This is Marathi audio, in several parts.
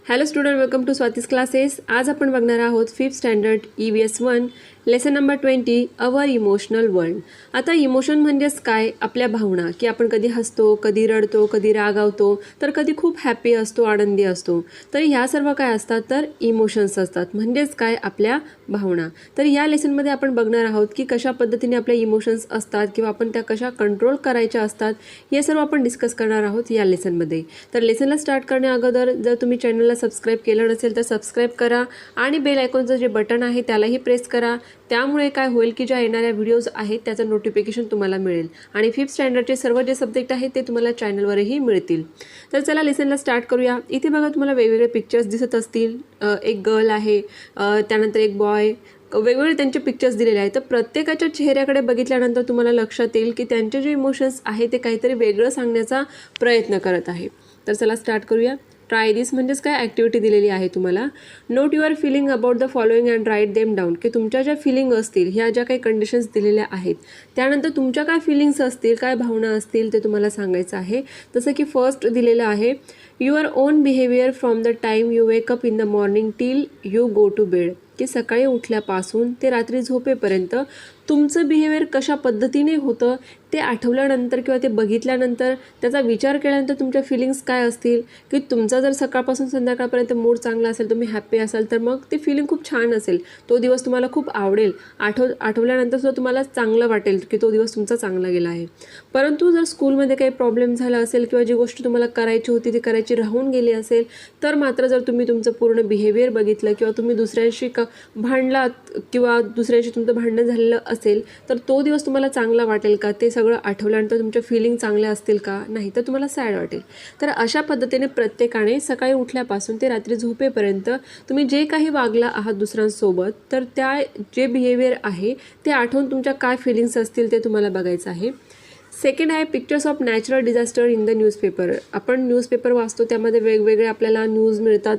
Hello student, welcome to Swati's classes. आज आपण बघणार आहोत 5th standard EVS 1 lesson number 20 our emotional world. आता इमोशन म्हणजेच काय? आपल्या भावना, की आपण कधी हसतो, कधी रडतो, कधी रागावतो, तर कधी खूप हॅपी असतो, आनंदी असतो. तर ह्या सर्व काय असतात? तर इमोशन्स असतात. म्हणजेच काय? आपल्या भावना. तर या लेसनमध्ये आपण बघणार आहोत की कशा पद्धतीने आपले इमोशन्स असतात किंवा आपण त्या कशा कंट्रोल करायच्या असतात, हे सर्व आपण डिस्कस करणार आहोत या लेसनमध्ये. तर लेसनला स्टार्ट करण्या अगोदर जर तुम्ही चॅनलला सबस्क्राईब केलं नसेल तर सबस्क्राईब करा आणि बेल आयकॉनचं जे बटन आहे त्यालाही प्रेस करा. त्यामुळे काय होईल की ज्या येणाऱ्या व्हिडिओज आहेत त्याचं नोटिफिकेशन तुम्हाला मिळेल आणि 5th स्टँडर्डचे सर्व जे सब्जेक्ट आहेत ते तुम्हाला चॅनलवरही मिळतील. तर चला लेसनला स्टार्ट करूया. इथे बघा तुम्हाला वेगवेगळे पिक्चर्स दिसत असतील. एक गर्ल आहे, त्यानंतर एक बॉय, वेगवेगळे त्यांचे पिक्चर्स दिलेले आहेत. तर प्रत्येकाच्या चेहऱ्याकडे बघितल्यानंतर तुम्हाला लक्षात येईल की त्यांचे जे इमोशन्स आहे ते काहीतरी वेगळं सांगण्याचा प्रयत्न करत आहे. तर चला स्टार्ट करूया. ट्राय दिस म्हणजेच काय? ॲक्टिव्हिटी दिलेली आहे तुम्हाला. Note your feeling about the following and write them down. की तुमच्या ज्या फिलिंग असतील, ह्या ज्या काही कंडिशन्स दिलेल्या आहेत, त्यानंतर तुमच्या काय फिलिंग्स असतील, काय भावना असतील ते तुम्हाला सांगायचं आहे. जसं की फर्स्ट दिलेलं आहे, your own behaviour from the time you wake up in the morning till you go to bed. की सकाळी उठल्यापासून ते रात्री झोपेपर्यंत तुमचं बिहेवियर कशा पद्धतीने होतं ते आठवल्यानंतर किंवा ते बघितल्यानंतर त्याचा विचार केल्यानंतर तुमच्या फिलिंग्स काय असतील. की तुमचा जर सकाळपासून संध्याकाळपर्यंत मूड चांगला असेल, तुम्ही हॅप्पी असाल, तर मग ते फिलिंग खूप छान असेल, तो दिवस तुम्हाला खूप आवडेल. आठवल्यानंतर सुद्धा तुम्हाला चांगलं वाटेल की तो दिवस तुमचा चांगला गेला आहे. परंतु जर स्कूलमध्ये काही प्रॉब्लेम झाला असेल किंवा जी गोष्ट तुम्हाला करायची होती ती करायची राहून गेली असेल, तर मात्र जर तुम्ही तुमचं पूर्ण बिहेवियर बघितलं किंवा तुम्ही दुसऱ्यांशी भांडलात किंवा दुसऱ्याशी तुमचं भांडण झालेलं असेल, तर तो दिवस तुम्हाला चांगला वाटेल का? ते सगळं आठवल्यानंतर तुमच्या फिलिंग चांगल्या असतील का? नाही, तर तुम्हाला सॅड वाटेल. तर अशा पद्धतीने प्रत्येकाने सकाळी उठल्यापासून ते रात्री झोपेपर्यंत तुम्ही जे काही वागला आहात दुसऱ्यांसोबत, तर त्या जे बिहेवियर आहे ते आठवून तुमच्या काय फिलिंग्स असतील ते तुम्हाला बघायचं आहे. सेकंड आहे pictures of natural disaster in the newspaper. आपण न्यूजपेपर वाचतो, त्यामध्ये वेगवेगळे आपल्याला न्यूज मिळतात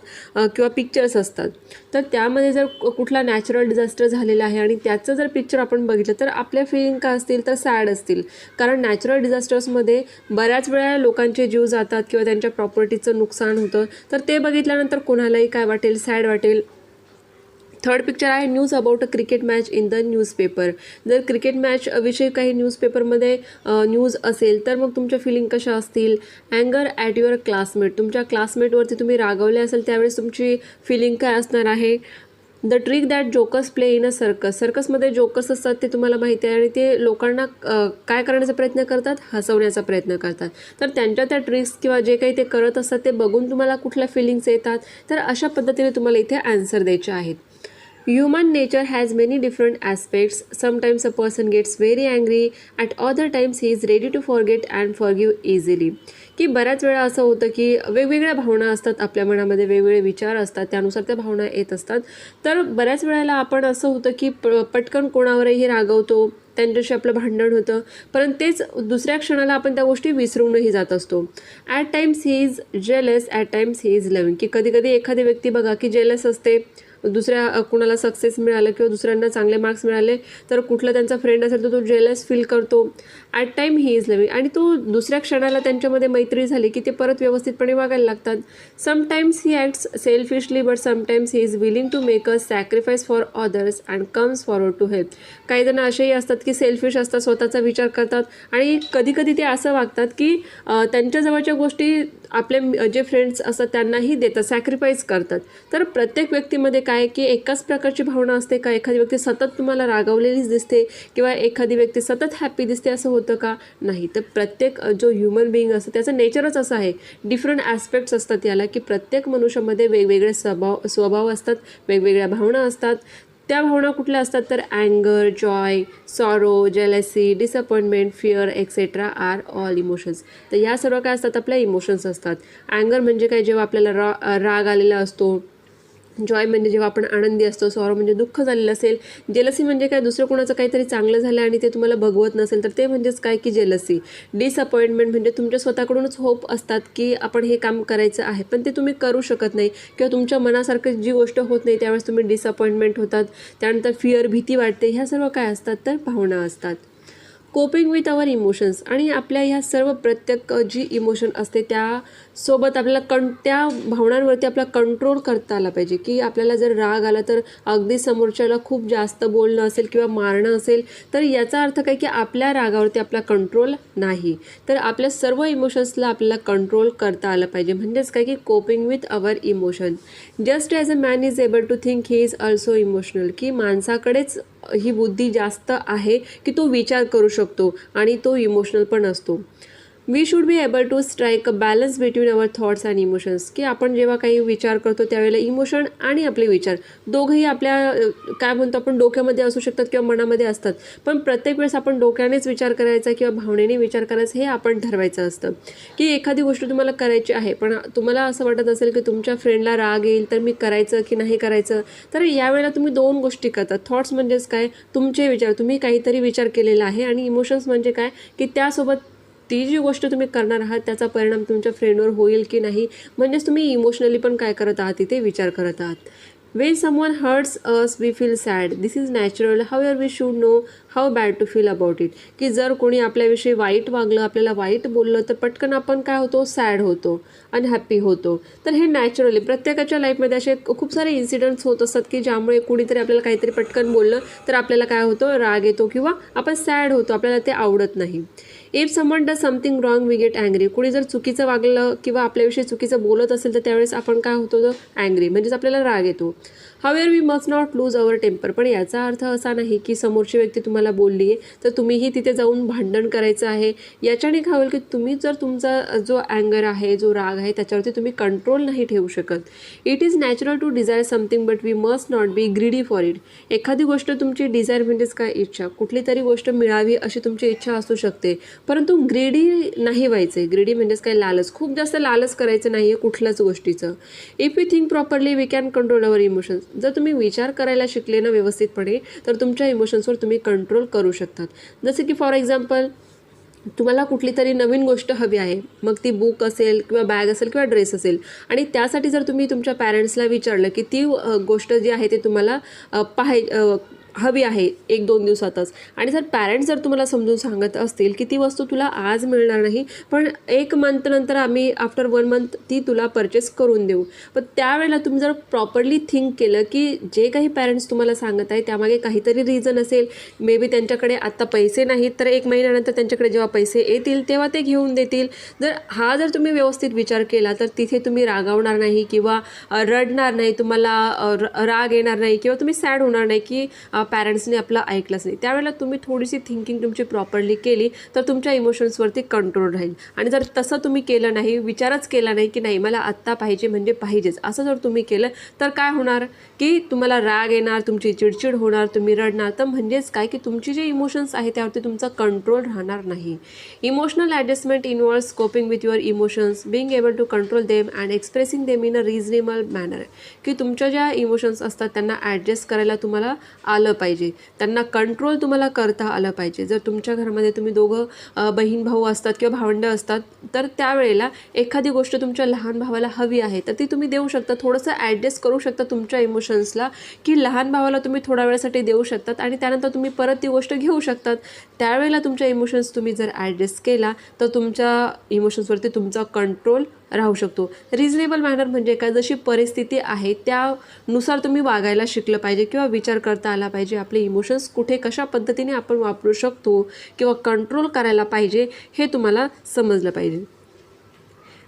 किंवा पिक्चर्स असतात. तर त्यामध्ये जर कुठला नॅचरल डिझास्टर झालेला आहे आणि त्याचं जर पिक्चर आपण बघितलं तर आपल्या फिलिंग काय असतील? तर सॅड असतील. कारण नॅचरल डिझास्टर्समध्ये बऱ्याच वेळा लोकांचे जीव जातात किंवा त्यांच्या प्रॉपर्टीचं नुकसान होतं. तर ते बघितल्यानंतर कोणालाही काय वाटेल? सॅड वाटेल. थर्ड पिक्चर आहे news about a cricket match in the newspaper. जर क्रिकेट मॅच विषयी काही न्यूजपेपरमध्ये न्यूज असेल तर मग तुमच्या फिलिंग कशा असतील? अँगर ॲट युअर क्लासमेट. तुमच्या क्लासमेटवरती तुम्ही रागवले असेल त्यावेळेस तुमची फिलिंग काय असणार आहे? The trick that jokers play in a circus. सर्कसमध्ये जोकर्स असतात ते तुम्हाला माहिती आहे आणि ते लोकांना काय करण्याचा प्रयत्न करतात? हसवण्याचा प्रयत्न करतात. तर त्यांच्या त्या ट्रिक्स किंवा जे काही ते करत असतात ते बघून तुम्हाला कुठल्या फिलिंग्स येतात? तर अशा पद्धतीने तुम्हाला इथे आन्सर द्यायचे आहेत. Human nature has many different aspects. Sometimes a person gets very angry, at other times he is ready to forget and forgive easily. की बऱ्याच वेळा असं होतं की वेगवेगळ्या भावना असतात आपल्या मनामध्ये, वेगवेगळे विचार असतात, त्यानुसार त्या भावना येत असतात. तर बऱ्याच वेळेला आपण असं होतं की पटकन कोणावरही रागवतो, त्यांच्याशी आपलं भांडण होतं, परंतु तेच दुसऱ्या क्षणाला आपण त्या गोष्टी विसरूनही जात असतो. At times he is jealous, at times he is loving. की कधी कधी एखादी व्यक्ती बघा की जेलस असते, दुसऱ्या कुणाला सक्सेस मिळालं किंवा दुसऱ्यांना चांगले मार्क्स मिळाले तर कुठला त्यांचा फ्रेंड असेल तर तो जेलस फील करतो. At time he is loving. आणि तो दुसऱ्या क्षणाला त्यांच्यामध्ये मैत्री झाली की ते परत व्यवस्थितपणे वागायला लागतात. Sometimes he acts selfishly but sometimes he is willing to make a sacrifice for others and comes forward to help. काही जण असेही असतात की सेल्फिश असतात, स्वतःचा विचार करतात आणि कधी कधी ते असं वागतात की त्यांच्या जवळच्या गोष्टी आपले जे फ्रेंड्स असतात त्यांनाही देतात, सॅक्रिफाईस करतात. तर प्रत्येक व्यक्तीमध्ये काय की एकाच प्रकारची भावना असते का? एखादी व्यक्ती सतत तुम्हाला रागावलेलीच दिसते किंवा एखादी व्यक्ती सतत हॅप्पी दिसते असं होतं का? नाही. तर प्रत्येक जो ह्युमन बिईंग असतं त्याचं नेचरच असं आहे. डिफरंट ॲस्पेक्ट्स असतात याला, की प्रत्येक मनुष्यामध्ये वेगवेगळे स्वभाव असतात, वेगवेगळ्या भावना असतात. त्या भावना कुठल्या असतात? तर अँगर, joy, sorrow, jealousy, disappointment, fear etcetera are all emotions. तर ह्या सर्व काय असतात? आपल्या इमोशन्स असतात. अँगर म्हणजे काय? जेव्हा आपल्याला राग आलेला असतो. जॉय म्हणजे जेव्हा आपण आनंदी असतो. सॉरो म्हणजे दुःख झालेलं असेल. जेलसी म्हणजे काय? दुसरं कोणाचं काहीतरी चांगलं झालं आणि ते तुम्हाला बघवत नसेल तर ते म्हणजेच काय? की जेलसी. डिसअपॉइंटमेंट म्हणजे तुमच्या स्वतःकडूनच होप असतात की आपण हे काम करायचं आहे पण ते तुम्ही करू शकत नाही किंवा तुमच्या मनासारखं जी गोष्ट होत नाही त्यावेळेस तुम्ही डिसअपॉइंटमेंट होतात. त्यानंतर फिअर, भीती वाटते. ह्या सर्व काय असतात? तर भावना असतात. Coping with our emotions. आणि आपल्या ह्या सर्व प्रत्येक जी इमोशन असते सोबत आपल्याला त्या भावनांवरती आपला कंट्रोल करता आला पाहिजे, की आपल्याला जर राग आला तर अगदी समोरच्याला खूप जास्त बोलणं असेल किंवा मारणं असेल तर याचा अर्थ काय की आपल्या रागावरती आपला कंट्रोल नाही. तर आपल्या सर्व इमोशन्सला आपल्याला कंट्रोल करता आलं पाहिजे. म्हणजेच काय की coping with our emotion. Just as a man is able to think he is also emotional, की माणसाकडेच ही बुद्धी जास्त आहे की तो विचार करू शकतो आणि तो इमोशनल पण असतो. We should be able to strike a balance between our thoughts and emotions, की आपण जेव्हा काही विचार करतो त्यावेळेला इमोशन आणि आपले विचार दोघंही आपल्या काय म्हणतो आपण डोक्यामध्ये असू शकतात किंवा मनामध्ये असतात. पण प्रत्येक वेळेस आपण डोक्यानेच विचार करायचा किंवा भावनेने विचार करायचा हे आपण ठरवायचं असतं. की एखादी गोष्ट तुम्हाला करायची आहे पण तुम्हाला असं वाटत असेल की तुमच्या फ्रेंडला राग येईल तर मी करायचं की नाही करायचं, तर यावेळेला तुम्ही दोन गोष्टी करता. थॉट्स म्हणजेच काय, तुमचे विचार, तुम्ही काहीतरी विचार केलेला आहे, आणि इमोशन्स म्हणजे काय की त्यासोबत ती जी गोष्ट तुम्ही करणार आहात त्याचा परिणाम तुमच्या फ्रेंडवर होईल की नाही, म्हणजेच तुम्ही इमोशनली पण काय करत आहात तिथे विचार करत आहात. When someone hurts us, we feel sad. This is natural. However, we should know how bad to feel about it. की जर कोणी आपल्याविषयी वाईट वागलं, आपल्याला वाईट बोललं तर पटकन आपण काय होतो, सॅड होतो, अनहॅप्पी होतो. तर हे नॅचरली प्रत्येकाच्या लाईफमध्ये असे खूप सारे इन्सिडेंट्स होत असतात की ज्यामुळे कुणीतरी आपल्याला काहीतरी पटकन बोललं तर आपल्याला काय होतं, राग येतो किंवा आपण सॅड होतो, आपल्याला ते आवडत नाही. If someone does something wrong we get angry. कुणी जर चुकीचं वागलं किंवा आपल्याविषयी चुकीचं बोलत असेल तर त्यावेळेस आपण काय होतो, अँग्री, म्हणजेच आपल्याला राग येतो. However we must not lose our temper. पण याचा अर्थ असा नाही की समोरची व्यक्ती तुम्हाला बोलली आहे तर तुम्हीही तिथे जाऊन भांडण करायचं आहे. याच्याने काय होईल की तुम्ही जर तुमचा जो अँगर आहे, जो राग आहे त्याच्यावरती तुम्ही कंट्रोल नाही ठेवू शकत. It is natural to desire something but we must not be greedy for it. एखादी गोष्ट तुमची डिझायर म्हणजेच काय, इच्छा, कुठली तरी गोष्ट मिळावी अशी तुमची इच्छा असू शकते, परंतु ग्रीडी नाही व्हायचं. ग्रीडी म्हणजेच काय, लालच, खूप जास्त लालच करायचं नाही आहे कुठल्याच गोष्टीचं. If we think properly we can control our emotions. जर तुम्ही विचार करायला शिकले ना व्यवस्थितपणे तर तुमच्या इमोशन्सवर तुम्ही कंट्रोल करू शकतात. जसे की फॉर एक्झाम्पल तुम्हाला कुठली तरी नवीन गोष्ट हवी आहे, मग ती बुक असेल किंवा बॅग असेल किंवा ड्रेस असेल, आणि त्यासाठी जर तुम्ही तुमच्या पॅरेंट्सला विचारलं की ती गोष्ट जी आहे ते तुम्हाला हवी आहे 1-2 दिवसातच, आणि जर पॅरेंट्स जर तुम्हाला समजून सांगत असतील की ती वस्तू तुला आज मिळणार नाही पण 1 मंथ नंतर आम्ही आफ्टर 1 मंथ ती तुला परचेस करून देऊ, पण त्यावेळेला तुम्ही जर प्रॉपरली थिंक केलं की जे काही पॅरेंट्स तुम्हाला सांगत आहे त्यामागे काहीतरी रिझन असेल, मे बी त्यांच्याकडे आत्ता पैसे नाहीत तर 1 महिन्यानंतर त्यांच्याकडे जेव्हा पैसे येतील तेव्हा ते घेऊन देतील. जर तुम्ही व्यवस्थित विचार केला तर तिथे तुम्ही रागावणार नाही किंवा रडणार नाही, तुम्हाला राग येणार नाही किंवा तुम्ही सॅड होणार नाही की पॅरेंट्सने आपलं ऐकलंच नाही. त्यावेळेला तुम्ही थोडीशी थिंकिंग तुमची प्रॉपरली केली तर तुमच्या इमोशन्सवरती कंट्रोल राहील. आणि जर तसं तुम्ही केलं नाही, विचारच केला नाही की नाही मला आत्ता पाहिजे म्हणजे पाहिजेच, असं जर तुम्ही केलं तर काय होणार की तुम्हाला राग येणार, तुमची चिडचिड होणार, तुम्ही रडणार. तर म्हणजेच काय की तुमची जे इमोशन्स आहे त्यावरती तुमचा कंट्रोल राहणार नाही. Emotional adjustment involves coping with your emotions, being able to control them and expressing them in a reasonable manner. की तुमच्या ज्या इमोशन्स असतात त्यांना ॲडजस्ट करायला तुम्हाला आलं पाहिजे, त्यांना कंट्रोल तुम्हाला करता आलं पाहिजे. जर तुमच्या घरामध्ये तुम्ही दोघं बहीण भाऊ असतात किंवा भावंडं असतात तर त्यावेळेला एखादी गोष्ट तुमच्या लहान भावाला हवी आहे तर ती तुम्ही देऊ शकता, थोडंसं ॲडजस्ट करू शकता तुमच्या इमोशन्सला, की लहान भावाला तुम्ही थोड्या वेळासाठी देऊ शकतात आणि त्यानंतर तुम्ही परत ती गोष्ट घेऊ शकतात. त्यावेळेला तुमच्या इमोशन्स तुम्ही जर ॲडजस्ट केला तर तुमच्या इमोशन्सवरती तुमचा कंट्रोल राहू शकतो. रिजनेबल मॅनर म्हणजे काय, जशी परिस्थिती आहे त्यानुसार तुम्ही वागायला शिकलं पाहिजे किंवा विचार करता आला पाहिजे. आपले इमोशन्स कुठे कशा पद्धतीने आपण वापरू शकतो किंवा कंट्रोल करायला पाहिजे हे तुम्हाला समजलं पाहिजे.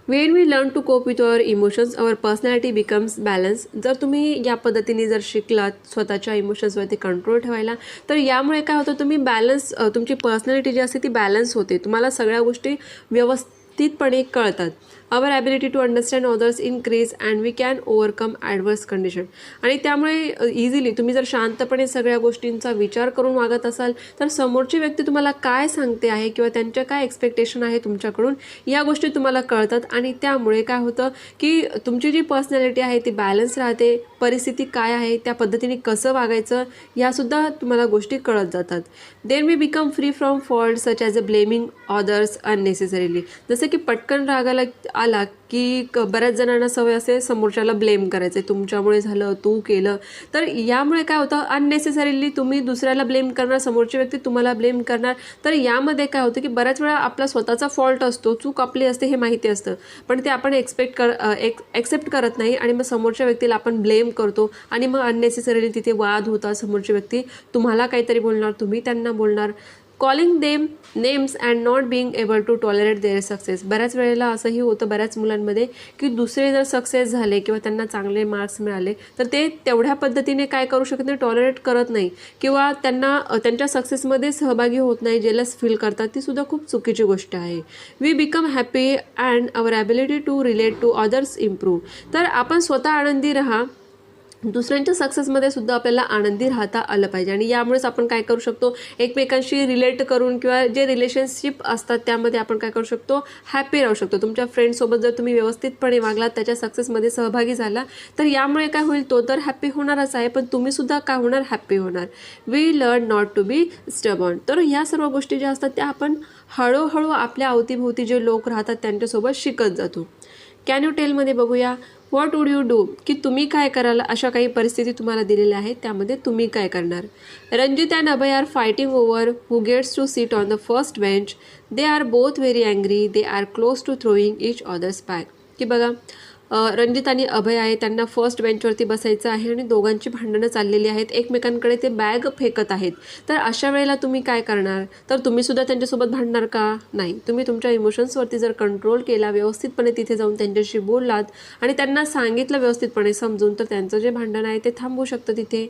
When we learn to cope with our emotions our personality becomes balance. जर तुम्ही या पद्धतीने जर शिकलात स्वतःच्या इमोशन्सवरती कंट्रोल ठेवायला तर यामुळे काय होतं, तुम्ही बॅलन्स, तुमची पर्सनॅलिटी जी असते ती बॅलन्स होते, तुम्हाला सगळ्या गोष्टी व्यवस्थितपणे कळतात. our ability to understand others increase and we can overcome adverse condition. आणि त्यामुळे इझिली तुम्ही जर शांतपणे सगळ्या गोष्टींचा विचार करून वागत असाल तर समोरची व्यक्ती तुम्हाला काय सांगते आहे किंवा त्यांच्या काय एक्सपेक्टेशन आहे तुमच्याकडून या गोष्टी तुम्हाला कळतात. आणि त्यामुळे काय होतं की तुमची जी पर्सनॅलिटी आहे ती बॅलन्स राहते, परिस्थिती काय आहे त्या पद्धतीने कसं वागायचं यासुद्धा तुम्हाला गोष्टी कळत जातात. Then we become free from fault such as a blaming others unnecessarily. जसं की पटकन रागाला आला की बऱ्याच जणांना सवय असते समोरच्याला ब्लेम करायचे, तुमच्यामुळे झालं, तू केलं. तर यामुळे काय होतं, अननेसेसरीली तुम्ही दुसऱ्याला ब्लेम करणार, समोरची व्यक्ती तुम्हाला ब्लेम करणार. तर यामध्ये काय होतं की बऱ्याच वेळा आपला स्वतःचा फॉल्ट असतो, चूक आपली असते हे माहिती असतं, पण ते आपण एक्सेप्ट करत नाही आणि मग समोरच्या व्यक्तीला आपण ब्लेम करतो आणि मग अननेसेसरीली तिथे वाद होतात. समोरची व्यक्ती तुम्हाला काहीतरी बोलणार, तुम्ही त्यांना बोलणार. Calling them names and not being able to tolerate their success. बऱ्याच वेळेला असंही होतं बऱ्याच मुलांमध्ये की दुसरे जर सक्सेस झाले किंवा त्यांना चांगले मार्क्स मिळाले तर ते तेवढ्या पद्धतीने काय करू शकत नाही, टॉलरेट करत नाही किंवा त्यांना त्यांच्या सक्सेसमध्ये सहभागी होत नाही, जेलस फील करतात. ती सुद्धा खूप चुकीची गोष्ट आहे. We become happy and our ability to relate to others improve. तर आपण स्वतः आनंदी राहा, दुसऱ्यांच्या सक्सेसमध्ये सुद्धा आपल्याला आनंदी राहता आलं पाहिजे आणि यामुळेच आपण काय करू शकतो, एकमेकांशी रिलेट करून किंवा जे रिलेशनशिप असतात त्यामध्ये आपण काय करू शकतो, हॅपी राहू शकतो. तुमच्या फ्रेंडसोबत जर तुम्ही व्यवस्थितपणे वागलात, त्याच्या सक्सेसमध्ये सहभागी झाला तर यामुळे काय होईल, तो तर हॅपी होणारच आहे पण तुम्ही सुद्धा काय होणार, हॅपी होणार. We learn not to be stubborn. तर ह्या सर्व गोष्टी ज्या असतात त्या आपण हळूहळू आपल्या अवतीभोवती जे लोक राहतात त्यांच्यासोबत शिकत जातो. कॅन यू टेलमध्ये बघूया, व्हॉट वूड यू डू, की तुम्ही काय कराल अशा काही परिस्थिती तुम्हाला दिलेल्या आहेत, त्यामध्ये तुम्ही काय करणार. Ranjit and Abhay are fighting over who gets to seat on the first bench. They are both very angry. They are close to throwing each others bag. की बघा, रंजित आणि अभय आहे, त्यांना फर्स्ट बेंचवरती बसायचं आहे आणि दोघांची भांडणं चाललेली आहेत, एकमेकांकडे ते बॅग फेकत आहेत. तर अशा वेळेला तुम्ही काय करणार, तर तुम्ही सुद्धा त्यांच्यासोबत भांडणार का, नाही. तुम्ही तुमच्या इमोशन्सवरती जर कंट्रोल केला, व्यवस्थितपणे तिथे जाऊन त्यांच्याशी बोललात आणि त्यांना सांगितलं व्यवस्थितपणे समजून, तर त्यांचं जे भांडण आहे ते थांबू शकतं तिथे.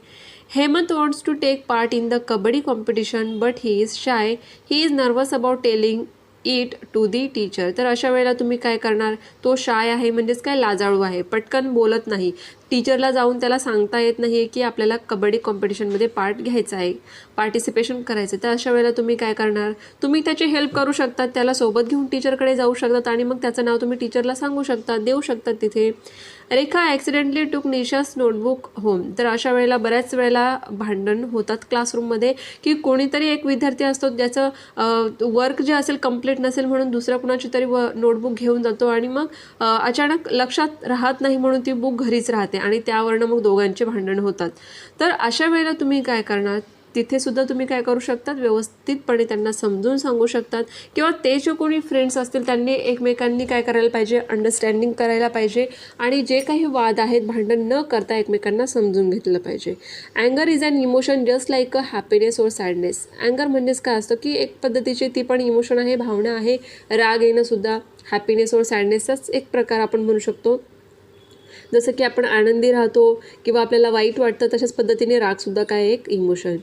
Hemant wants to take part in the kabaddi competition but he is shy. He is nervous about telling it to the teacher. तर अशा वेळेला तुम्ही काय करणार, तो शाय आहे म्हणजेच काय, लाजाळू आहे, पटकन बोलत नाही, टीचरला जाऊन त्याला सांगता येत नाही की आपल्याला कबड्डी कॉम्पिटिशनमध्ये पार्ट घ्यायचा आहे, पार्टिसिपेशन करायचं. तर अशा वेळेला तुम्ही काय करणार, तुम्ही त्याची हेल्प करू शकतात, त्याला सोबत घेऊन टीचरकडे जाऊ शकतात आणि मग त्याचं नाव तुम्ही टीचरला सांगू शकता, देऊ शकतात तिथे. रेखा ॲक्सिडेंटली टूक निशास नोटबुक होम. तर अशा वेळेला बऱ्याच वेळेला भांडण होतात क्लासरूममध्ये की कोणीतरी एक विद्यार्थी असतो ज्याचं वर्क जे असेल कंप्लीट नसेल म्हणून दुसऱ्या कुणाची तरी नोटबुक घेऊन जातो आणि मग अचानक लक्षात राहत नाही म्हणून ती बुक घरीच राहते आणि त्यावरनं मग दोघांचे भांडण होतात. तर अशा वेळेला तुम्ही काय करणार, तिथे सुद्धा तुम्ही काय करू शकतात, व्यवस्थितपणे त्यांना समजून सांगू शकतात किंवा ते जे कोणी फ्रेंड्स असतील त्यांनी एकमेकांनी काय करायला पाहिजे, अंडरस्टँडिंग करायला पाहिजे आणि जे काही वाद आहेत भांडण न करता एकमेकांना समजून घेतलं पाहिजे. अँगर is an emotion just like a happiness और सॅडनेस. अँगर म्हणजेच काय असतं की एक पद्धतीची ती पण इमोशन आहे, भावना आहे. राग येणं सुद्धा हॅपीनेस और सॅडनेसचाच एक प्रकार आपण म्हणू शकतो. जसं की आपण आनंदी राहतो किंवा आपल्याला वाईट वाटतं तशाच पद्धतीने रागसुद्धा काय एक emotion.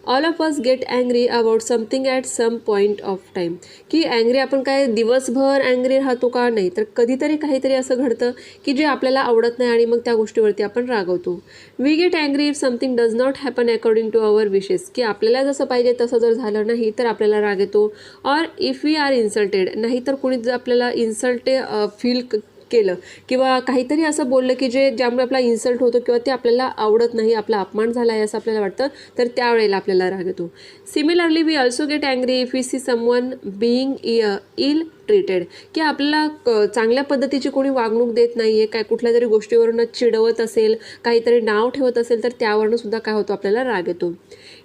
All of us get angry about something at some point of time. की अँग्री आपण काय दिवसभर अँग्री राहतो का, नाही, तर कधीतरी काहीतरी असं घडतं की जे आपल्याला आवडत नाही आणि मग त्या गोष्टीवरती आपण रागवतो. We get angry if something does not happen according to our wishes. की आपल्याला जसं पाहिजे तसं जर झालं नाही तर आपल्याला राग येतो. Or if we are insulted, नाही तर कोणी जर आपल्याला फील केलं किंवा काहीतरी असं बोललं की ज्यामुळे आपला इन्सल्ट होतो किंवा ते आपल्याला आवडत नाही, आपला अपमान झाला आहे असं आपल्याला वाटतं, तर त्यावेळेला आपल्याला राग येतो. Similarly we also get angry if we see someone being ill treated. की आपल्याला चांगल्या पद्धतीची कोणी वागणूक देत नाही आहे, काय कुठल्या तरी गोष्टीवरून चिडवत असेल, काहीतरी नाव ठेवत असेल, तर त्यावरून सुद्धा काय होतं, आपल्याला राग येतो.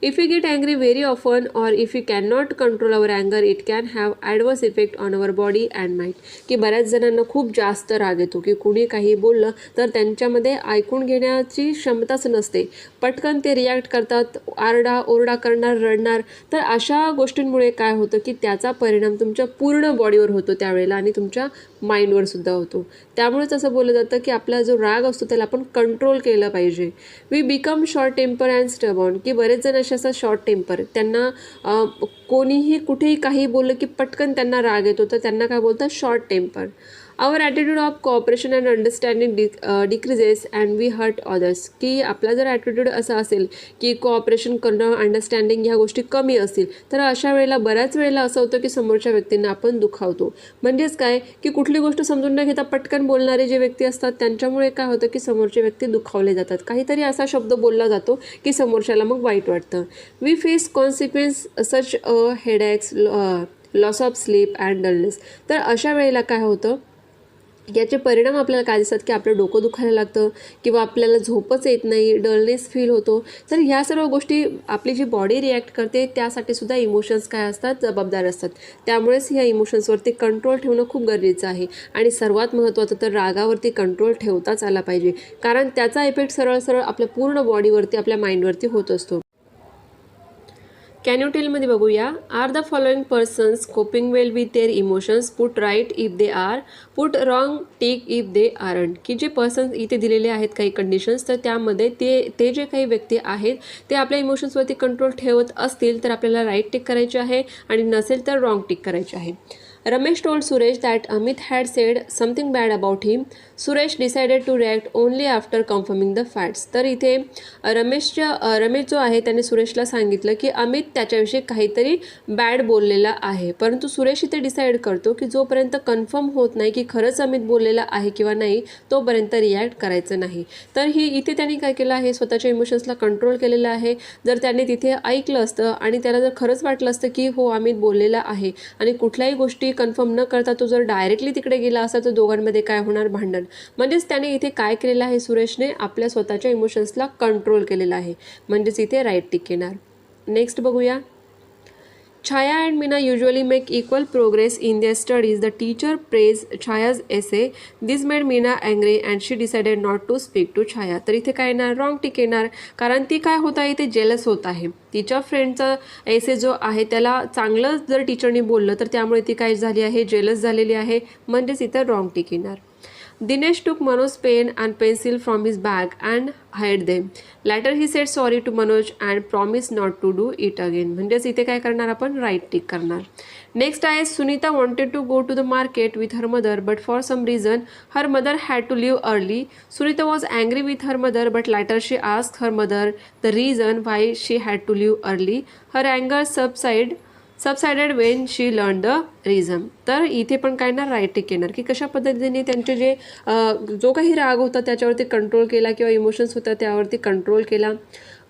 If you get angry very often or if you can not control our अँगर it can have adverse effect on our body and mind. की बऱ्याच जणांना खूप जास्त राग येतो की कुणी काही बोललं तर त्यांच्यामध्ये ऐकून घेण्याची क्षमताच नसते, पटकन ते रिॲक्ट करतात, आरडा ओरडा करणार, रडणार. तर अशा गोष्टींमुळे काय होतं की त्याचा परिणाम तुमच्या पूर्ण बॉडीवर होतो त्यावेळेला आणि तुमच्या माइंडवर सुद्धा होतो. त्यामुळेच असं बोललं जातं की आपला जो राग असतो त्याला आपण कंट्रोल केलं पाहिजे. We become short temper and stubborn. की बरेच जण असे असतात शॉर्ट टेम्पर, त्यांना कोणीही कुठेही काही बोललं की पटकन त्यांना राग येतो, तर त्यांना काय बोलतात, short temper. Our attitude of cooperation and understanding decreases and we hurt others. की आपला जर ॲटिट्यूड असा असेल की कोऑपरेशन करणं, अंडरस्टँडिंग ह्या गोष्टी कमी असतील, तर अशा वेळेला बऱ्याच वेळेला असं होतं की समोरच्या व्यक्तींना आपण दुखावतो. म्हणजेच काय की कुठली गोष्ट समजून न घेता पटकन बोलणारे जे व्यक्ती असतात त्यांच्यामुळे काय होतं की समोरचे व्यक्ती दुखावले जातात, काहीतरी असा शब्द बोलला जातो की समोरच्याला मग वाईट वाटतं. We face consequence such headaches, loss of sleep and dullness. तर अशा वेळेला काय होतं याचे परिणाम आपल्याला काय दिसतात की आपलं डोकं दुखायला लागतं किंवा आपल्याला झोपच येत नाही, डलनेस फील होतो. तर ह्या सर्व गोष्टी आपली जी बॉडी रिॲक्ट करते त्यासाठी सुद्धा इमोशन्स काय असतात, जबाबदार असतात. त्यामुळेच ह्या इमोशन्सवरती कंट्रोल ठेवणं खूप गरजेचं आहे. आणि सर्वात महत्त्वाचं तर रागावरती कंट्रोल ठेवताच आला पाहिजे, कारण त्याचा इफेक्ट सरळ सरळ आपल्या पूर्ण बॉडीवरती, आपल्या माइंडवरती होत असतो. कॅन यू टेलमध्ये बघूया. Are the following persons coping well with their emotions? Put right if they are, put wrong tick if they aren't. की जे पर्सन्स इथे दिलेले आहेत काही कंडिशन्स, तर त्यामध्ये ते जे काही व्यक्ती आहेत ते आपल्या इमोशन्सवरती कंट्रोल ठेवत असतील तर आपल्याला राईट टिक करायचे आहे, आणि नसेल तर रॉंग टिक करायचे आहे. Ramesh told Suresh that Amit had said something bad about him. Suresh decided to react only after confirming the facts. तर इथे रमेश जो आहे त्याने सुरेशला सांगितलं की अमित त्याच्याविषयी काहीतरी बॅड बोललेला आहे, परंतु सुरेश इथे डिसाईड करतो की जोपर्यंत कन्फर्म होत नाही की खरंच अमित बोललेला आहे किंवा नाही तोपर्यंत रिॲक्ट करायचं नाही. तर इथे त्यांनी काय केलं आहे, स्वतःच्या इमोशन्सला कंट्रोल केलेलं आहे. जर त्याने तिथे ऐकलं असतं आणि त्याला जर खरंच वाटलं असतं की हो अमित बोललेला आहे आणि कुठल्याही गोष्टी कन्फर्म न करता तो जर डायरेक्टली तिकडे गेला असता तर दोघांमध्ये काय होणार, भांडण. म्हणजेच त्याने इथे काय केलेलं आहे, सुरेशने आपल्या स्वतःच्या इमोशन्सला कंट्रोल केलेला आहे, म्हणजेच इथे राईट टिक येणार. नेक्स्ट बघूया. Chaya and Meena usually make equal progress in their studies. The teacher praised Chaya's essay. This made Meena angry and she decided not to speak to Chaya. तर इथे काय येणार, रॉंग टिक येणार, कारण ती काय होत आहे, ते जेलस होत आहे. तिच्या फ्रेंडचा एसे जो आहे त्याला चांगलं जर टीचरनी बोललं तर त्यामुळे ती काय झाली आहे, जेलस झालेली आहे, म्हणजेच इथं रॉंग टिक येणार. Dinesh took Manoj's pen and pencil from his bag and hid them. Later he said sorry to Manoj and promised not to do it again. म्हणजेच इथे काय करणार आपण, राईट टिक करणार. नेक्स्ट आहे. Sunita wanted to go to the market with her mother but for some reason her mother had to leave early. Sunita was angry with her mother but later she asked her mother the reason why she had to leave early. Her anger subsided Wien she learn the reason. तर इथे पण काय ना, राईट टिक येणार की कशा पद्धतीने त्यांचे जे जो काही राग होता त्याच्यावरती कंट्रोल केला किंवा इमोशन्स होता त्यावरती कंट्रोल केला.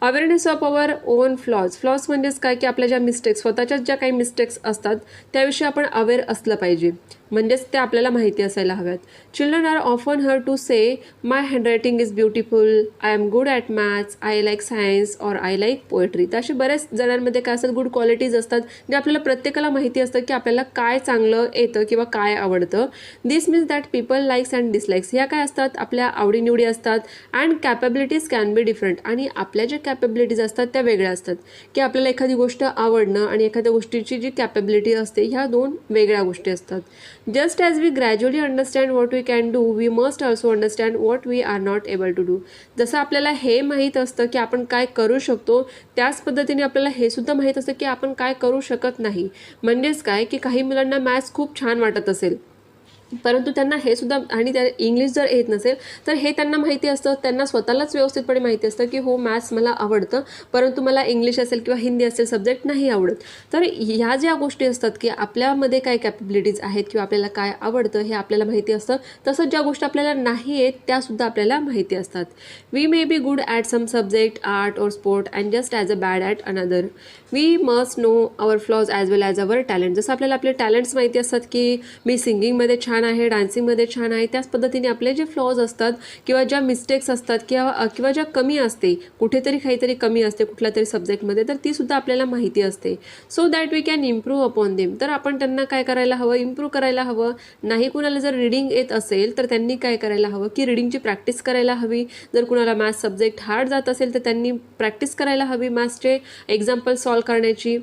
Awareness of our own flaws. Flaws म्हणजेच काय की आपल्या ज्या मिस्टेक्स, स्वतःच्याच ज्या काही मिस्टेक्स असतात त्याविषयी आपण अवेअर असलं पाहिजे, म्हणजेच ते आपल्याला माहिती असायला हव्यात. Children are often heard to say my handwriting is beautiful, I am good at maths, I like science और आय लाईक पोएट्री. तर असे बऱ्याच जणांमध्ये काय असतात, गुड क्वालिटीज असतात जे आपल्याला प्रत्येकाला माहिती असतं की आपल्याला काय चांगलं येतं किंवा काय आवडतं. This means that people likes and dislikes. ह्या काय असतात, आपल्या आवडीनिवडी असतात. And capabilities can be different. आणि आपल्या ज्या कॅपेबिलिटीज असतात त्या वेगळ्या असतात, की आपल्याला एखादी गोष्ट आवडणं आणि एखाद्या गोष्टीची जी कॅपेबिलिटी असते ह्या दोन वेगळ्या गोष्टी असतात. Just as we gradually understand what we can do, we must also understand what we are not able to do. जसं आपल्याला हे माहीत असतं की आपण काय करू शकतो, त्याच पद्धतीने आपल्याला हे सुद्धा माहीत असतं की आपण काय करू शकत नाही. म्हणजेच काय की काही मुलांना मॅथ्स खूप छान वाटत असेल परंतु त्यांना हे सुद्धा, आणि त्या इंग्लिश जर येत नसेल तर हे त्यांना माहिती असतं, त्यांना स्वतःलाच व्यवस्थितपणे माहिती असतं की हो मॅथ्स मला आवडतं परंतु मला इंग्लिश असेल किंवा हिंदी असेल सब्जेक्ट नाही आवडत. तर ह्या ज्या गोष्टी असतात की आपल्यामध्ये काय कॅपेबिलिटीज आहेत किंवा आपल्याला काय आवडतं हे आपल्याला माहिती असतं, तसंच ज्या गोष्टी आपल्याला नाही आहेत त्यासुद्धा आपल्याला माहिती असतात. We may be good at some subject, art और sport and just as a bad at another. We must know our flaws as well as our talent. जसं आपल्याला आपले टॅलेंट्स माहिती असतात की मी सिंगिंगमध्ये छान आहे, डान्सिंगमध्ये छान आहे, त्याच पद्धतीने आपले जे फ्लॉज असतात किंवा ज्या मिस्टेक्स असतात किंवा ज्या कमी असते, कुठेतरी काहीतरी कमी असते कुठल्या तरी सब्जेक्टमध्ये, तर ती सुद्धा आपल्याला माहिती असते. So that we can improve upon them. तर आपण त्यांना काय करायला हवं, इम्प्रूव्ह करायला हवं. नाही कुणाला जर रीडिंग येत असेल तर त्यांनी काय करायला हवं की रीडिंगची प्रॅक्टिस करायला हवी. जर कुणाला मॅथ्स सब्जेक्ट हार्ड जात असेल तर त्यांनी प्रॅक्टिस करायला हवी मॅथ्सचे एक्झाम्पल सॉल्व करण्याची.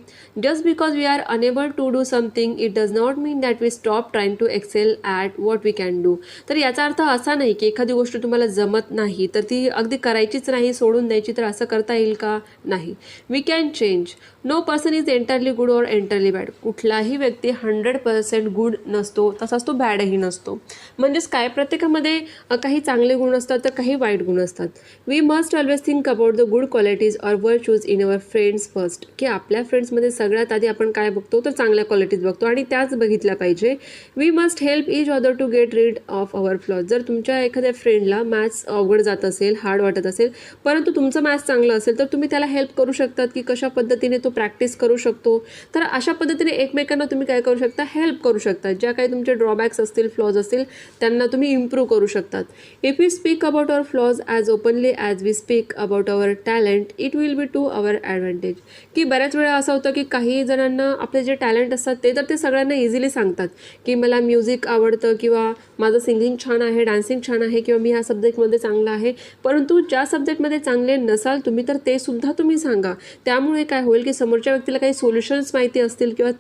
Just because we are unable to do something it does not mean that we stop trying to excel at what we can do. तर याचा अर्थ असा नाही की एखादी गोष्ट तुम्हाला जमत नाही तर ती अगदी करायचीच नाही, सोडून द्यायची. तर असं करता येईल का? नाही. We can change. No person is entirely good or entirely bad. कुठलाही व्यक्ती 100% गुड नसतो, तसाच तो बॅडही नसतो. म्हणजेच काय, प्रत्येकामध्ये काही चांगले गुण असतात तर काही वाईट गुण असतात. We must always think about the good qualities or virtues in our friends first. की आपल्या फ्रेंड्समध्ये सगळ्यात आधी आपण काय बघतो तर चांगल्या क्वालिटीज बघतो आणि त्याच बघितल्या पाहिजे. We must help each other to get rid of our flaws. जर तुमच्या एखाद्या फ्रेंडला मॅथ्स अवघड जात असेल, हार्ड वाटत असेल, परंतु तुमचं मॅथ्स चांगलं असेल, तर तुम्ही त्याला हेल्प करू शकतात की कशा पद्धतीने तो प्रॅक्टिस करू शकतो. तर अशा पद्धतीने एकमेकांना तुम्ही काय करू शकता, हेल्प करू शकता. ज्या काही तुमचे ड्रॉबॅक्स असतील, फ्लॉज असतील, त्यांना तुम्ही इम्प्रूव्ह करू शकतात. If we speak about our flaws as openly as we speak about our talent, it will be to our advantage. की बऱ्याच वेळा असं होतं की काही जणांना आपले जे टॅलेंट असतात ते सगळ्यांना इझिली सांगतात की मला म्युझिक आवडतं किंवा माझं सिंगिंग छान आहे, डान्सिंग छान आहे किंवा मी ह्या सब्जेक्टमध्ये चांगला आहे. परंतु ज्या सब्जेक्टमध्ये चांगले नसाल तुम्ही, तर ते सुद्धा तुम्ही सांगा. त्यामुळे काय होईल की समोरच्या व्यक्तीला काही सोल्युशन्स माहिती असतील किंवा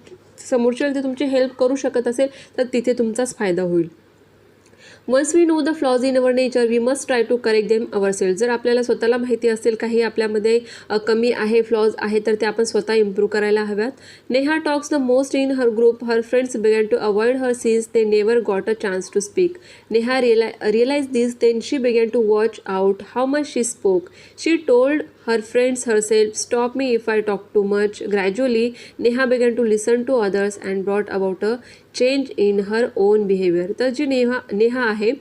समोरच्या व्यक्ती तुमची हेल्प करू शकत असेल, तर तिथे तुमचाच फायदा होईल. Once we know the flaws in our nature we must try to correct them our self. जर आपल्याला स्वतःला माहिती असेल काही आपल्यामध्ये कमी आहे, फ्लॉज आहे, तर ते आपण स्वतः इम्प्रूव्ह करायला हव्यात. Neha talks the most in her group. Her friends began to avoid her since they never got a chance to speak. Neha realise this, then she began to watch out how much she spoke. She told her friends herself, stop me if I talk too much. Gradually, Neha began to listen to others and brought about a change in her own behaviour. तर जी नेहा आहे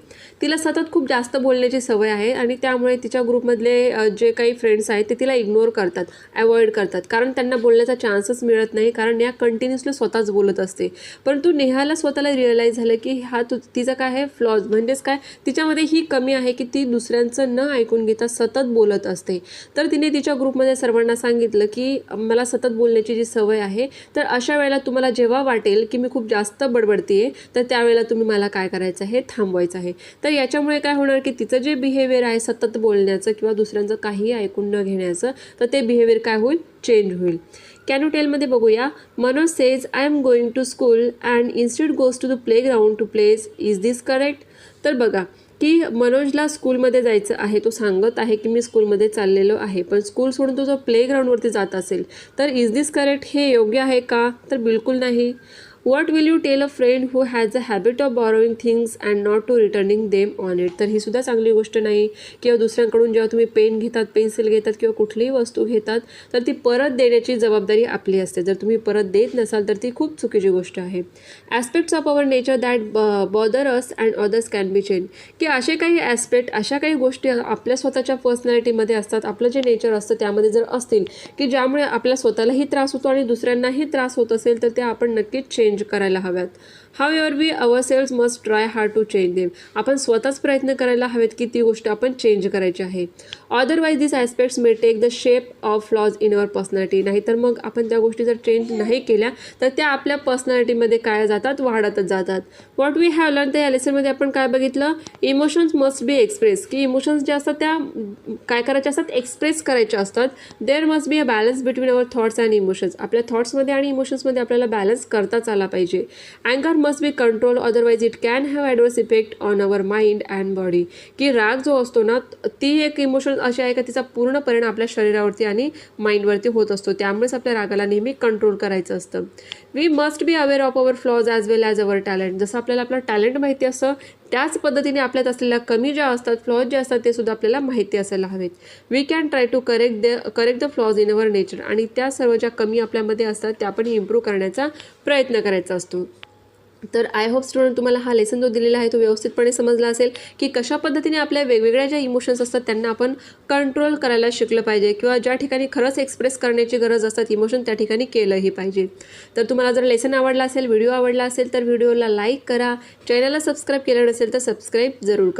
तिला सतत खूप जास्त बोलण्याची सवय आहे आणि त्यामुळे तिच्या ग्रुपमधले जे काही फ्रेंड्स आहेत ते तिला इग्नोर करतात, अवॉइड करतात, कारण त्यांना बोलण्याचा चान्सच मिळत नाही, कारण नेहा कंटिन्युअसली स्वतःच बोलत असते. परंतु नेहाला स्वतःला रिअलाईज झालं की हा तिचा काय आहे, फ्लॉज म्हणजेच काय, तिच्यामध्ये ही कमी आहे की ती दुसऱ्यांचं न ऐकून घेता सतत बोलत असते. तर तिने तिच्या ग्रुपमध्ये सर्वांना सांगितलं की मला सतत बोलण्याची जी सवय आहे, तर अशा वेळेला तुम्हाला जेव्हा वाटेल की मी खूप जास्त बडबडतीये, तर त्यावेळेला तुम्ही मला काय करायचं आहे, थांबवायचं आहे. तर याच्यामुळे काय होणार की तिचं जे बिहेवियर आहे सतत बोलण्याचं किंवा दुसऱ्यांचं काहीही ऐकून न घेण्याचं, तर ते बिहेवियर काय होईल, चेंज होईल. कॅन यू टेलमध्ये बघूया. Manoj says I am going to school and instead goes to the playground to plays. Is this correct? तर बघा की मनोजला स्कूलमध्ये जायचं आहे, तो सांगत आहे की मी स्कूलमध्ये चाललेलो आहे, पण स्कूल सोडून तो जर प्लेग्राऊंडवरती जात असेल, तर इज दिस करेक्ट, हे योग्य आहे का? तर बिलकुल नाही. What will you tell a friend who has a habit of borrowing things and not to returning them on it? तर ही सुद्धा चांगली गोष्ट नाही. किंवा दुसऱ्यांकडून जेव्हा तुम्ही पेन घेतात, पेन्सिल घेतात किंवा कुठलीही वस्तू घेतात, तर ती परत देण्याची जबाबदारी आपली असते. जर तुम्ही परत देत नसाल तर ती खूप चुकीची गोष्ट आहे. Aspects of our nature that bother us and others can be change. की असे काही ॲस्पेक्ट, अशा काही गोष्टी आपल्या स्वतःच्या पर्सनॅलिटीमध्ये असतात, आपलं जे नेचर असतं त्यामध्ये जर असतील की ज्यामुळे आपल्या स्वतःलाही त्रास होतो आणि दुसऱ्यांनाही त्रास होत असेल, तर ते आपण नक्कीच चेंज करायला हव्यात. However we ourselves must try hard to change them. आपण स्वतःच प्रयत्न करायला हवेत की ती गोष्ट आपण चेंज करायची आहे. Otherwise this aspects may take the shape of flaws in our personality. नाहीतर मग आपण त्या गोष्टी जर चेंज नाही केल्या तर त्या आपल्या पर्सनॅलिटीमध्ये काय जातात, वाढतच जातात. व्हॉट वी हॅव लर्न, त्या लेसनमध्ये आपण काय बघितलं, इमोशन्स मस्ट बी एक्सप्रेस. की इमोशन्स जे असतात त्या काय करायचे असतात, एक्सप्रेस करायचे असतात. There must be a balance between our thoughts and emotions. आपल्या थॉट्समध्ये आणि इमोशन्समध्ये आपल्याला बॅलन्स करताच आला पाहिजे. अँगर must be control, otherwise it can have adverse effect on our mind and body. की राग जो असतो ना, ती एक इमोशन अशी आहे का तिचा पूर्ण परिणाम आपल्या शरीरावरती आणि माइंडवरती होत असतो. त्यामुळेच आपल्या रागाला नेहमी कंट्रोल करायचं असतं. We must be aware of our flaws as well as our talent. जसं आपल्याला आपलं टॅलेंट माहिती असतं, त्याच पद्धतीने आपल्यात असलेल्या कमी ज्या असतात, फ्लॉज जे असतात, ते सुद्धा आपल्याला माहिती असायला हवेत. We can try to correct the flaws in our nature. आणि त्या सर्व ज्या कमी आपल्यामध्ये असतात त्या आपण इम्प्रूव्ह करण्याचा प्रयत्न करायचा असतो. तर आय होप स्टुडंट तुम्हाला हा लेसन जो दिलेला आहे तो व्यवस्थितपणे समजला असेल की कशा पद्धतीने आपल्या वेगवेगळ्या ज्या इमोशन्स असतात त्यांना आपण कंट्रोल करायला शिकलं पाहिजे किंवा ज्या ठिकाणी खरंच एक्सप्रेस करण्याची गरज असतात इमोशन त्या ठिकाणी केलंही पाहिजे. तर तुम्हाला जर लेसन आवडला असेल, व्हिडिओ आवडला असेल, तर व्हिडिओला लाईक करा. चॅनलला सबस्क्राईब केलं नसेल तर सबस्क्राईब जरूर करा.